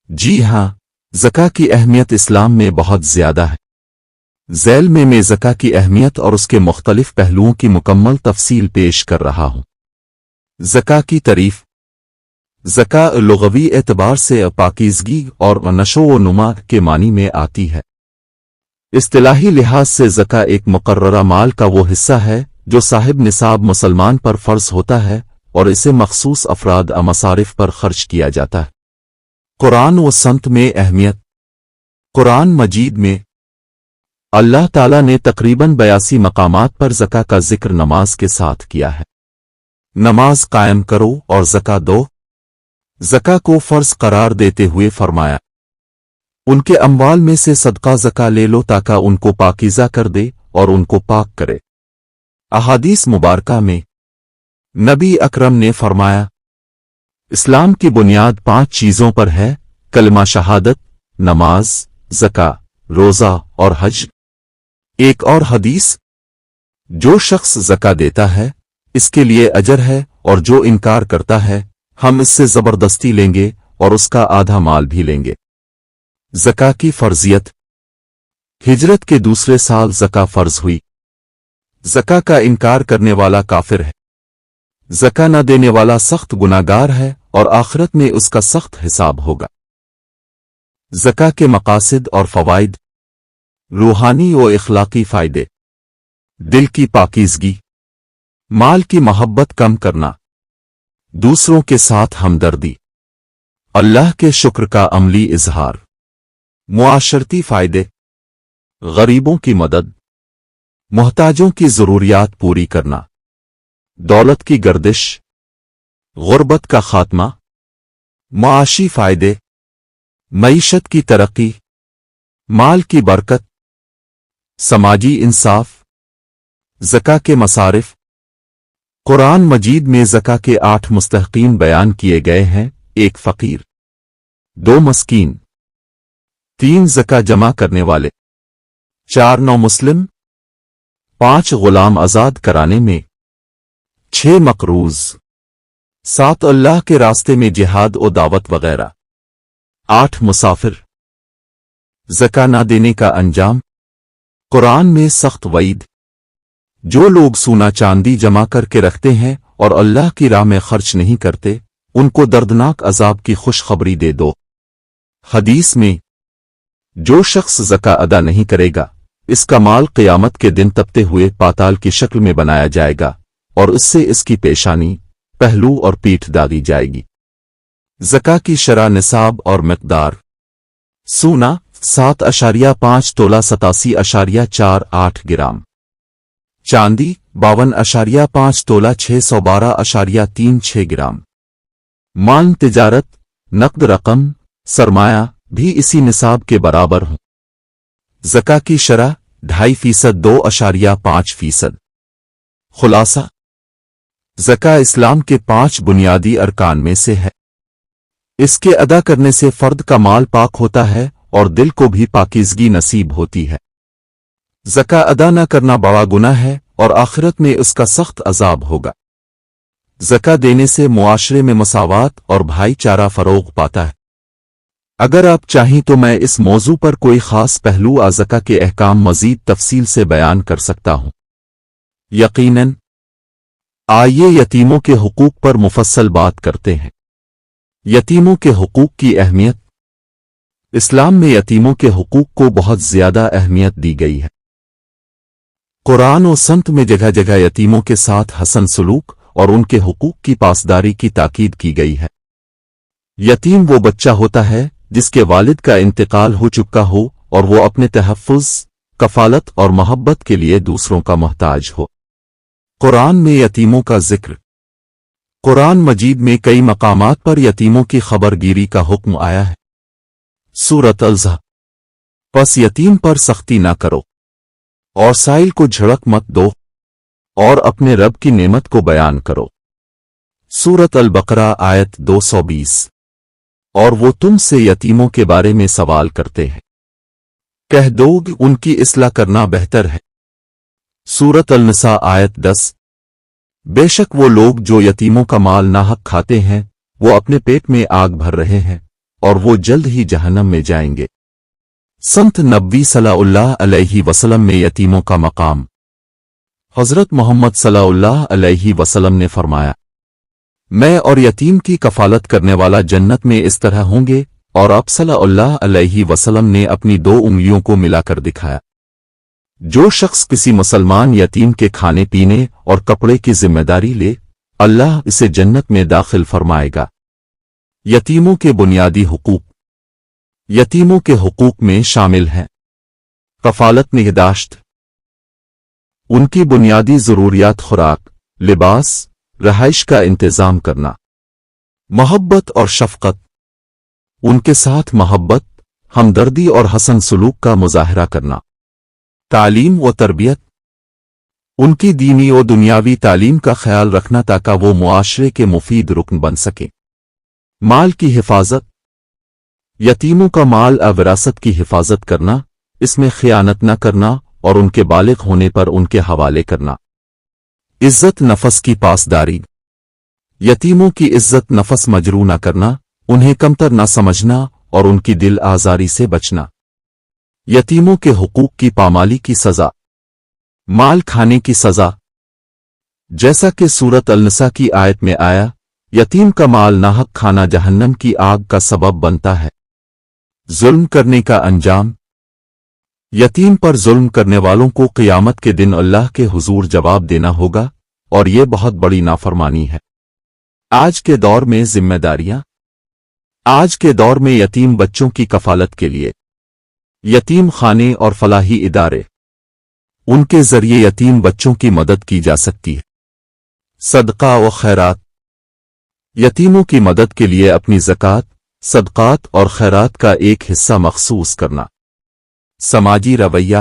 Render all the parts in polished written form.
جی ہاں، زکا کی اہمیت اسلام میں بہت زیادہ ہے۔ ذیل میں زکا کی اہمیت اور اس کے مختلف پہلوؤں کی مکمل تفصیل پیش کر رہا ہوں۔ زکا کی تعریف۔ زکا لغوی اعتبار سے پاکیزگی اور نشو و نما کے معنی میں آتی ہے۔ اصطلاحی لحاظ سے زکا ایک مقررہ مال کا وہ حصہ ہے جو صاحب نصاب مسلمان پر فرض ہوتا ہے اور اسے مخصوص افراد مصارف پر خرچ کیا جاتا ہے۔ قرآن و سنت میں اہمیت۔ قرآن مجید میں اللہ تعالیٰ نے تقریباً 82 مقامات پر زکا کا ذکر نماز کے ساتھ کیا ہے۔ نماز قائم کرو اور زکا دو۔ زکا کو فرض قرار دیتے ہوئے فرمایا، ان کے اموال میں سے صدقہ زکا لے لو تاکہ ان کو پاکیزہ کر دے اور ان کو پاک کرے۔ احادیث مبارکہ میں نبی اکرم نے فرمایا، اسلام کی بنیاد 5 چیزوں پر ہے: کلمہ شہادت، نماز، زکا، روزہ اور حج۔ ایک اور حدیث، جو شخص زکا دیتا ہے اس کے لیے اجر ہے اور جو انکار کرتا ہے ہم اس سے زبردستی لیں گے اور اس کا آدھا مال بھی لیں گے۔ زکا کی فرضیت۔ ہجرت کے دوسرے سال زکا فرض ہوئی۔ زکا کا انکار کرنے والا کافر ہے۔ زکا نہ دینے والا سخت گناہگار ہے اور آخرت میں اس کا سخت حساب ہوگا۔ زکا کے مقاصد اور فوائد۔ روحانی و اخلاقی فائدے: دل کی پاکیزگی، مال کی محبت کم کرنا، دوسروں کے ساتھ ہمدردی، اللہ کے شکر کا عملی اظہار۔ معاشرتی فائدے: غریبوں کی مدد، محتاجوں کی ضروریات پوری کرنا، دولت کی گردش، غربت کا خاتمہ۔ معاشی فائدے: معیشت کی ترقی، مال کی برکت، سماجی انصاف۔ زکا کے مصارف۔ قرآن مجید میں زکا کے 8 مستحقین بیان کیے گئے ہیں: 1 فقیر، 2 مسکین، 3 زکا جمع کرنے والے، 4 نومسلم، 5 غلام آزاد کرانے میں، 6 مقروض، 7 اللہ کے راستے میں جہاد و دعوت وغیرہ، 8 مسافر۔ زکا نہ دینے کا انجام۔ قرآن میں سخت وعید: جو لوگ سونا چاندی جمع کر کے رکھتے ہیں اور اللہ کی راہ میں خرچ نہیں کرتے ان کو دردناک عذاب کی خوشخبری دے دو۔ حدیث میں، جو شخص زکا ادا نہیں کرے گا اس کا مال قیامت کے دن تپتے ہوئے پاتال کی شکل میں بنایا جائے گا اور اس سے اس کی پیشانی، پہلو اور پیٹھ داغی جائے گی۔ زکا کی شرح نصاب اور مقدار۔ سونا 7.5 تولہ 87.48 گرام، چاندی 52.5 تولہ 612.36 گرام۔ مال تجارت، نقد رقم، سرمایہ بھی اسی نصاب کے برابر ہوں۔ زکا کی شرح 2.5% 2.5%۔ خلاصہ: زکا اسلام کے 5 بنیادی ارکان میں سے ہے۔ اس کے ادا کرنے سے فرد کا مال پاک ہوتا ہے اور دل کو بھی پاکیزگی نصیب ہوتی ہے۔ زکا ادا نہ کرنا بڑا گناہ ہے اور آخرت میں اس کا سخت عذاب ہوگا۔ زکا دینے سے معاشرے میں مساوات اور بھائی چارہ فروغ پاتا ہے۔ اگر آپ چاہیں تو میں اس موضوع پر کوئی خاص پہلو زکا کے احکام مزید تفصیل سے بیان کر سکتا ہوں۔ یقیناً۔ آئیے یتیموں کے حقوق پر مفصل بات کرتے ہیں۔ یتیموں کے حقوق کی اہمیت۔ اسلام میں یتیموں کے حقوق کو بہت زیادہ اہمیت دی گئی ہے۔ قرآن و سنت میں جگہ جگہ یتیموں کے ساتھ حسن سلوک اور ان کے حقوق کی پاسداری کی تاکید کی گئی ہے۔ یتیم وہ بچہ ہوتا ہے جس کے والد کا انتقال ہو چکا ہو اور وہ اپنے تحفظ، کفالت اور محبت کے لیے دوسروں کا محتاج ہو۔ قرآن میں یتیموں کا ذکر۔ قرآن مجید میں کئی مقامات پر یتیموں کی خبر گیری کا حکم آیا ہے۔ سورۃ الزحف۔ پس یتیم پر سختی نہ کرو اور سائل کو جھڑک مت دو اور اپنے رب کی نعمت کو بیان کرو۔ سورۃ البقرہ آیت 220۔ اور وہ تم سے یتیموں کے بارے میں سوال کرتے ہیں، کہہ دو ان کی اصلاح کرنا بہتر ہے۔ سورۃ النساء آیت 10۔ بے شک وہ لوگ جو یتیموں کا مال ناحق کھاتے ہیں وہ اپنے پیٹ میں آگ بھر رہے ہیں اور وہ جلد ہی جہنم میں جائیں گے۔ سنت نبوی صلی اللہ علیہ وسلم میں یتیموں کا مقام۔ حضرت محمد صلی اللہ علیہ وسلم نے فرمایا، میں اور یتیم کی کفالت کرنے والا جنت میں اس طرح ہوں گے، اور آپ صلی اللہ علیہ وسلم نے اپنی 2 انگلیوں کو ملا کر دکھایا۔ جو شخص کسی مسلمان یتیم کے کھانے پینے اور کپڑے کی ذمہ داری لے، اللہ اسے جنت میں داخل فرمائے گا۔ یتیموں کے بنیادی حقوق۔ یتیموں کے حقوق میں شامل ہیں کفالت نگہداشت، ان کی بنیادی ضروریات خوراک، لباس، رہائش کا انتظام کرنا، محبت اور شفقت، ان کے ساتھ محبت، ہمدردی اور حسن سلوک کا مظاہرہ کرنا، تعلیم و تربیت، ان کی دینی و دنیاوی تعلیم کا خیال رکھنا تاکہ وہ معاشرے کے مفید رکن بن سکیں، مال کی حفاظت، یتیموں کا مال وراثت کی حفاظت کرنا، اس میں خیانت نہ کرنا اور ان کے بالغ ہونے پر ان کے حوالے کرنا، عزت نفس کی پاسداری، یتیموں کی عزت نفس مجروح نہ کرنا، انہیں کمتر نہ سمجھنا اور ان کی دل آزاری سے بچنا، یتیموں کے حقوق کی پامالی کی سزا، مال کھانے کی سزا، جیسا کہ سورۃ النساء کی آیت میں آیا، یتیم کا مال ناحق کھانا جہنم کی آگ کا سبب بنتا ہے۔ ظلم کرنے کا انجام۔ یتیم پر ظلم کرنے والوں کو قیامت کے دن اللہ کے حضور جواب دینا ہوگا، اور یہ بہت بڑی نافرمانی ہے۔ آج کے دور میں ذمہ داریاں۔ آج کے دور میں یتیم بچوں کی کفالت کے لیے یتیم خانے اور فلاحی ادارے، ان کے ذریعے یتیم بچوں کی مدد کی جا سکتی ہے۔ صدقہ و خیرات۔ یتیموں کی مدد کے لیے اپنی زکوٰۃ، صدقات اور خیرات کا ایک حصہ مخصوص کرنا۔ سماجی رویہ۔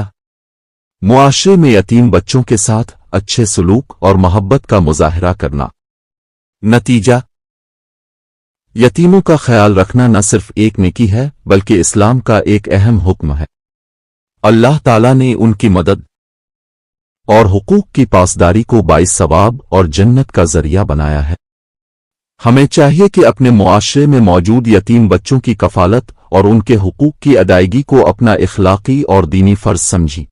معاشرے میں یتیم بچوں کے ساتھ اچھے سلوک اور محبت کا مظاہرہ کرنا۔ نتیجہ، یتیموں کا خیال رکھنا نہ صرف ایک نیکی ہے بلکہ اسلام کا ایک اہم حکم ہے۔ اللہ تعالیٰ نے ان کی مدد اور حقوق کی پاسداری کو باعث ثواب اور جنت کا ذریعہ بنایا ہے۔ ہمیں چاہیے کہ اپنے معاشرے میں موجود یتیم بچوں کی کفالت اور ان کے حقوق کی ادائیگی کو اپنا اخلاقی اور دینی فرض سمجھیں۔